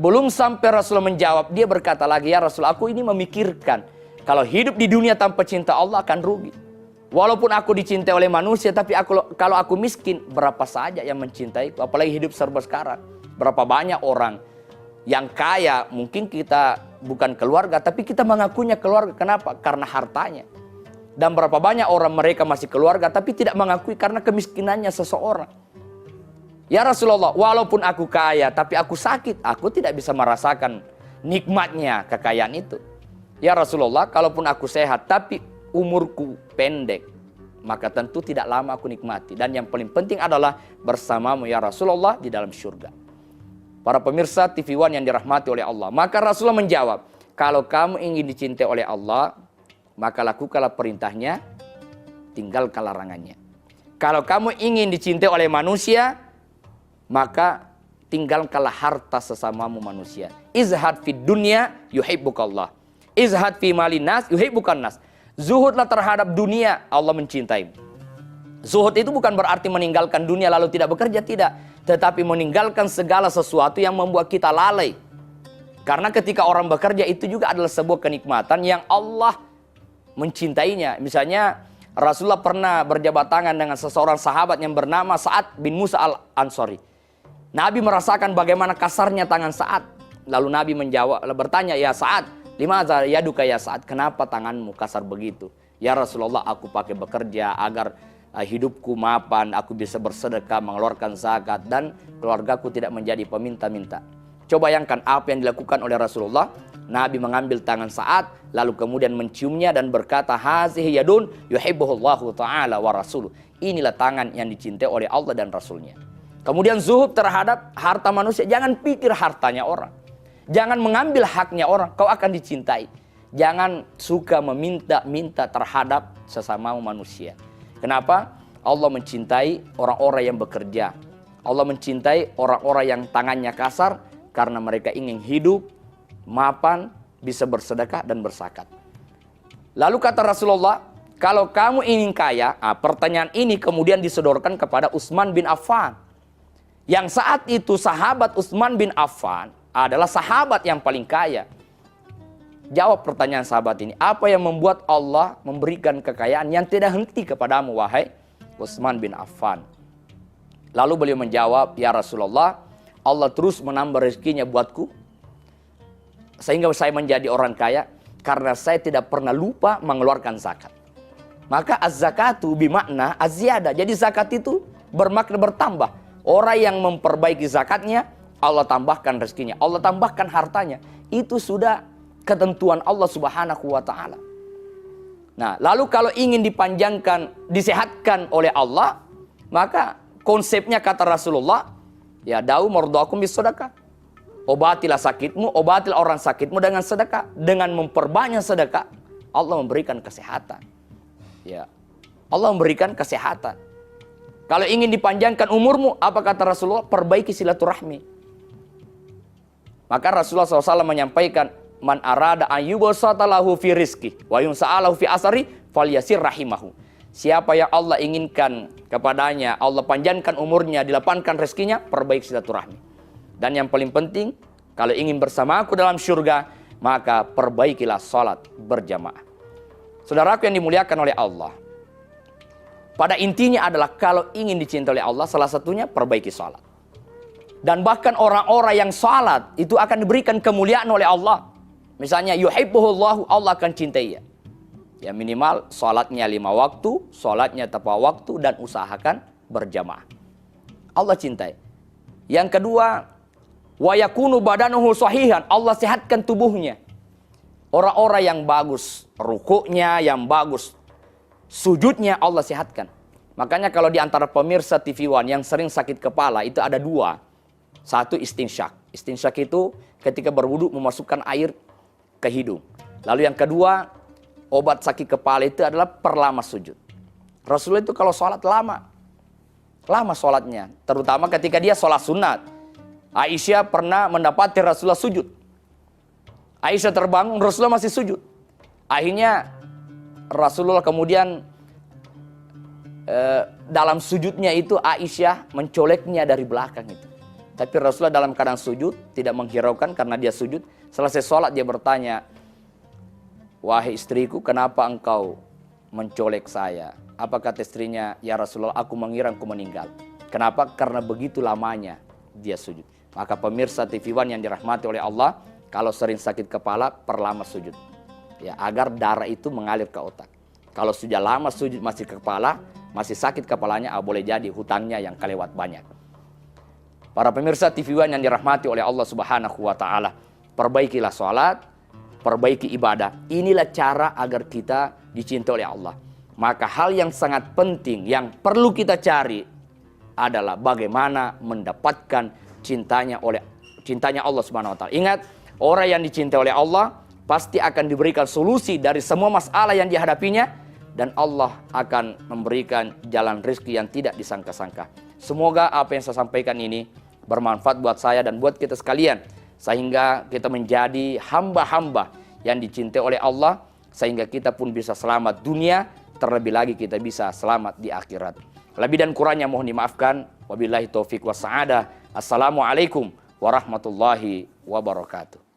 Belum sampai Rasulullah menjawab, dia berkata lagi, ya Rasul, aku ini memikirkan kalau hidup di dunia tanpa cinta Allah akan rugi. Walaupun aku dicintai oleh manusia, tapi kalau aku miskin, berapa saja yang mencintaiku? Apalagi hidup serba sekarang. Berapa banyak orang yang kaya, mungkin kita bukan keluarga, tapi kita mengakunya keluarga. Kenapa? Karena hartanya. Dan berapa banyak orang mereka masih keluarga, tapi tidak mengakui karena kemiskinannya seseorang. Ya Rasulullah, walaupun aku kaya, tapi aku sakit, aku tidak bisa merasakan nikmatnya kekayaan itu. Ya Rasulullah, kalaupun aku sehat, tapi umurku pendek, maka tentu tidak lama aku nikmati. Dan yang paling penting adalah bersamamu ya Rasulullah di dalam surga. Para pemirsa TV One yang dirahmati oleh Allah. Maka Rasulullah menjawab, kalau kamu ingin dicintai oleh Allah, maka lakukanlah perintahnya, tinggalkan larangannya. Kalau kamu ingin dicintai oleh manusia, maka tinggalkanlah harta sesamamu manusia. Izhad fid dunya yuhibbukallah. Izhad fi malin nas yuhibbukan nas. Zuhudlah terhadap dunia, Allah mencintai. Zuhud itu bukan berarti meninggalkan dunia lalu tidak bekerja, tidak. Tetapi meninggalkan segala sesuatu yang membuat kita lalai. Karena ketika orang bekerja itu juga adalah sebuah kenikmatan yang Allah mencintainya. Misalnya Rasulullah pernah berjabat tangan dengan seseorang sahabat yang bernama Sa'ad bin Musa al-Ansari. Nabi merasakan bagaimana kasarnya tangan Sa'ad. Lalu Nabi bertanya, ya Sa'ad, limadza yaduka ya Sa'ad, kenapa tanganmu kasar begitu? Ya Rasulullah, aku pakai bekerja agar hidupku mapan, aku bisa bersedekah, mengeluarkan zakat, dan keluargaku tidak menjadi peminta-minta. Coba bayangkan apa yang dilakukan oleh Rasulullah. Nabi mengambil tangan Sa'ad, lalu kemudian menciumnya dan berkata, hazihi yadun yuhibbuhullahu ta'ala wa rasuluh. Inilah tangan yang dicintai oleh Allah dan Rasulnya. Kemudian zuhud terhadap harta manusia. Jangan pikir hartanya orang. Jangan mengambil haknya orang, kau akan dicintai. Jangan suka meminta-minta terhadap sesamamu manusia. Kenapa? Allah mencintai orang-orang yang bekerja. Allah mencintai orang-orang yang tangannya kasar karena mereka ingin hidup, mapan, bisa bersedekah dan berzakat. Lalu kata Rasulullah, kalau kamu ingin kaya, pertanyaan ini kemudian disodorkan kepada Utsman bin Affan. Yang saat itu sahabat Utsman bin Affan adalah sahabat yang paling kaya. Jawab pertanyaan sahabat ini. Apa yang membuat Allah memberikan kekayaan yang tidak henti kepadamu, wahai Utsman bin Affan? Lalu beliau menjawab, ya Rasulullah, Allah terus menambah rezekinya buatku, sehingga saya menjadi orang kaya, karena saya tidak pernah lupa mengeluarkan zakat. Maka az-zakatu bimakna az-ziyadah. Jadi zakat itu bermakna bertambah. Orang yang memperbaiki zakatnya, Allah tambahkan rezekinya, Allah tambahkan hartanya. Itu sudah ketentuan Allah Subhanahu wa ta'ala. Nah, lalu kalau ingin dipanjangkan, disehatkan oleh Allah, maka konsepnya kata Rasulullah, ya da'u mardakum bis sedekah. Obatilah sakitmu, obatilah orang sakitmu dengan sedekah. Dengan memperbanyak sedekah, Allah memberikan kesehatan. Ya, Allah memberikan kesehatan. Kalau ingin dipanjangkan umurmu, apa kata Rasulullah? Perbaiki silaturahmi. Maka Rasulullah SAW menyampaikan, man arada an yubsata lahu fi rizki wa yunsa'alahu fi asari falyasir rahimahu. Siapa yang Allah inginkan kepadanya, Allah panjangkan umurnya, dilapangkan rezekinya, perbaiki silaturahmi. Dan yang paling penting, kalau ingin bersamaku dalam surga, maka perbaikilah salat berjamaah. Saudaraku yang dimuliakan oleh Allah, pada intinya adalah kalau ingin dicintai oleh Allah, salah satunya perbaiki salat. Dan bahkan orang-orang yang salat itu akan diberikan kemuliaan oleh Allah. Misalnya yuhibbuhullahu, Allah akan cintai ya. Ya minimal salatnya 5 waktu, salatnya tepat waktu, dan usahakan berjamaah. Allah cintai. Yang kedua, wa yakunu badanuhu sahihan, Allah sehatkan tubuhnya. Orang-orang yang bagus rukuknya, yang bagus sujudnya, Allah sehatkan. Makanya kalau di antara pemirsa TV One yang sering sakit kepala itu ada 2. Satu istinsyak. Istinsyak itu ketika berwudu memasukkan air ke hidung. Lalu yang kedua, obat sakit kepala itu adalah perlama sujud. Rasulullah itu kalau sholat lama sholatnya. Terutama ketika dia sholat sunat. Aisyah pernah mendapati Rasulullah sujud. Aisyah terbangun, Rasulullah masih sujud. Akhirnya Rasulullah kemudian dalam sujudnya itu Aisyah mencoleknya dari belakang itu. Tapi Rasulullah dalam keadaan sujud, tidak menghiraukan karena dia sujud. Selesai sholat dia bertanya, wahai istriku, kenapa engkau mencolek saya? Apa kata istrinya? Ya Rasulullah, aku mengira engkau meninggal. Kenapa? Karena begitu lamanya dia sujud. Maka pemirsa TV One yang dirahmati oleh Allah, kalau sering sakit kepala, perlama sujud. Ya, agar darah itu mengalir ke otak. Kalau sudah lama sujud masih ke kepala, masih sakit kepalanya, boleh jadi hutangnya yang kelewat banyak. Para pemirsa TV One yang dirahmati oleh Allah Subhanahu wa taala, perbaikilah salat, perbaiki ibadah. Inilah cara agar kita dicintai oleh Allah. Maka hal yang sangat penting yang perlu kita cari adalah bagaimana mendapatkan cintanya Allah Subhanahu wa taala. Ingat, orang yang dicintai oleh Allah pasti akan diberikan solusi dari semua masalah yang dihadapinya, dan Allah akan memberikan jalan rezeki yang tidak disangka-sangka. Semoga apa yang saya sampaikan ini bermanfaat buat saya dan buat kita sekalian, sehingga kita menjadi hamba-hamba yang dicintai oleh Allah, sehingga kita pun bisa selamat dunia, terlebih lagi kita bisa selamat di akhirat. Lebih dan kurangnya mohon dimaafkan. Wabillahi taufiq wa sa'adah. Assalamualaikum warahmatullahi wabarakatuh.